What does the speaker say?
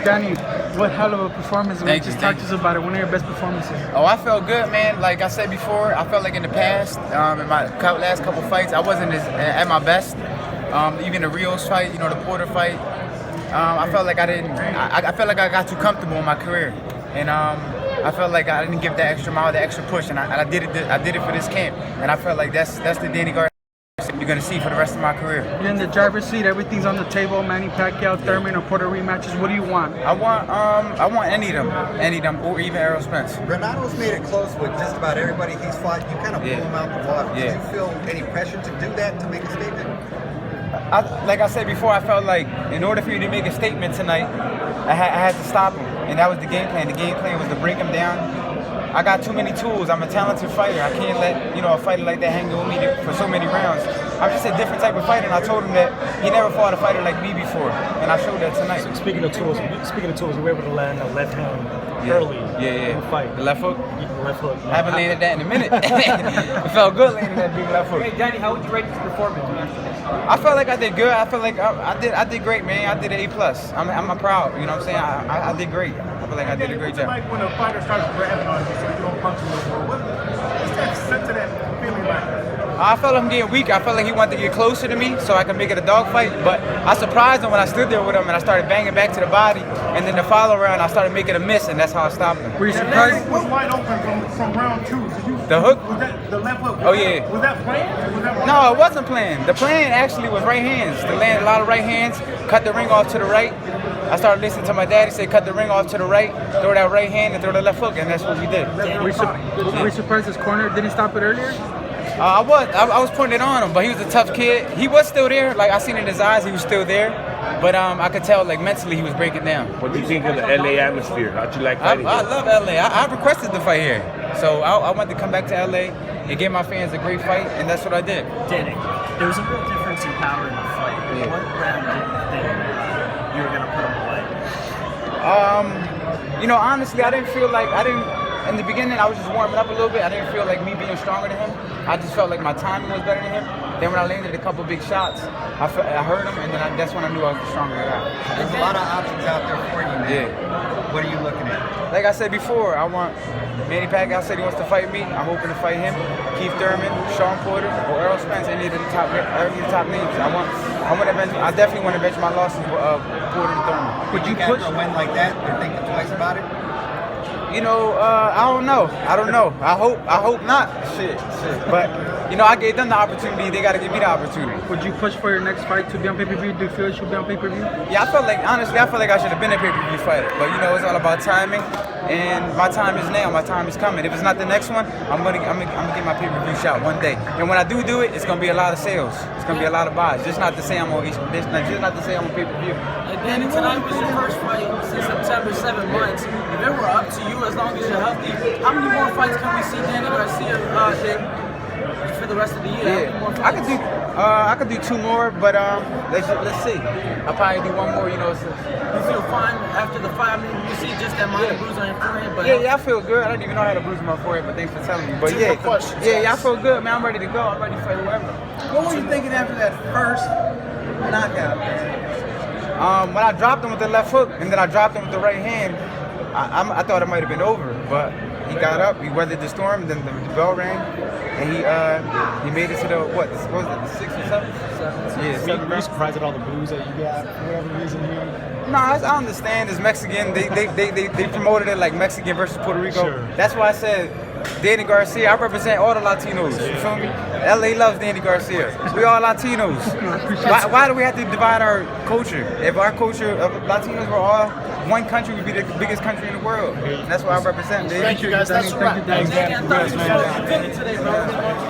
Danny, what hell of a performance. Just talk to us about it. One of your best performances. Oh, I felt good, man. Like I said before, I felt like in the past, in my last couple fights, I wasn't at my best. Even the Rios fight, you know, the Porter fight, I felt like I felt like I got too comfortable in my career. And I felt like I didn't give that extra mile, that extra push, and I did it for this camp. And I felt like that's the Danny Garcia you're gonna see for the rest of my career. You're in the driver's seat. Everything's on the table. Manny, Pacquiao, Thurman, or Porter rematches. What do you want? I want any of them, or even Errol Spence. Granados made it close with just about everybody he's fought. You kind of blew him out the water. Did you feel any pressure to do that, to make a statement? Like I said before, I felt like in order for you to make a statement tonight, I had to stop him, and that was the game plan. The game plan was to break him down. I got too many tools. I'm a talented fighter. I can't let a fighter like that hang with me for so many rounds. I'm just a different type of fighter, and I told him that he never fought a fighter like me before, and I showed that tonight. So speaking of tools, you were able to land a left hand early in the fight. The left hook? The left hook. I haven't landed that in a minute. It felt good landing that big left hook. Hey, Danny, how would you rate this performance? I felt like I did good. I felt like I did great, man. I did an A+. I'm proud. You know what I'm saying? I did great. I feel like I did a great job. Like when a fighter starts grabbing on you, so you don't punch him no more. What's that sense of that feeling like? I felt him getting weak. I felt like he wanted to get closer to me so I could make it a dogfight. But I surprised him when I stood there with him and I started banging back to the body. And then the follow round, I started making a miss, and that's how I stopped him. Were you surprised? It was wide open from round 2. The hook? Was that the left hook? Was that planned? No, it wasn't planned. The plan actually was right hands. To land a lot of right hands, cut the ring off to the right. I started listening to my daddy say, cut the ring off to the right, throw that right hand and throw the left hook, and that's what we did. Were you surprised his corner didn't stop it earlier? I was putting it on him, but he was a tough kid. He was still there. Like, I seen in his eyes, he was still there. But I could tell, like, mentally he was breaking down. What do you think of the LA atmosphere? How'd you like fighting I love LA. I requested to fight here. So I wanted to come back to LA and give my fans a great fight, and that's what I did. Danny, there was a real difference in power in the fight. Yeah. What round did you think you were going to put him away? Honestly, in the beginning, I was just warming up a little bit. I didn't feel like me being stronger than him. I just felt like my timing was better than him. Then when I landed a couple big shots, I heard him, and then that's when I knew I was the stronger guy. There's a lot of options out there for you, man. Yeah. What are you looking at? Like I said before, I want Manny Pacquiao said he wants to fight me. I'm hoping to fight him. Keith Thurman, Sean Porter, or Errol Spence, any of the top names. I definitely want to bench my losses with Porter and Thurman. Would you push a win like that? You're thinking twice about it? I don't know. I hope not. Shit. But I gave them the opportunity. They got to give me the opportunity. Would you push for your next fight to be on pay-per-view? Do you feel it should be on pay-per-view? Yeah, honestly, I feel like I should have been a pay-per-view fighter. But it's all about timing, and my time is now. My time is coming. If it's not the next one, I'm gonna get my pay-per-view shot one day. And when I do it, it's gonna be a lot of sales. It's gonna be a lot of buys. Just not to say I'm on pay-per-view. And Danny, tonight was your first fight since September, 7 months. If it were up to you, as long as you're healthy, how many more fights can we see Danny Garcia for the rest of the year? Yeah, I could do 2 more, but let's see. I'll probably do 1 more. You feel fine after the fight? I mean, you see just that minor bruise on your forehead, but yeah, I feel good. I didn't even know I had a bruise on my forehead, but thanks for telling me. But yeah, I feel good, man. I'm ready to go. I'm ready to fight whoever. What were you thinking after that first knockout? When I dropped him with the left hook and then I dropped him with the right hand, I thought it might have been over, but he got up, he weathered the storm, then the bell rang, and he made it to the, what was it, the 6th or 7th? Yeah, 7th. Were you surprised at all the boos that you got for whatever reason here? No, I understand. It's Mexican. They promoted it like Mexican versus Puerto Rico. Sure. That's why I said Danny Garcia. I represent all the Latinos. You feel me? LA loves Danny Garcia. We all Latinos. Why do we have to divide our culture? If our culture of Latinos were all one country, we'd be the biggest country in the world. And that's what I represent. Thank you guys. That's right. Danny, I thought you were today, bro.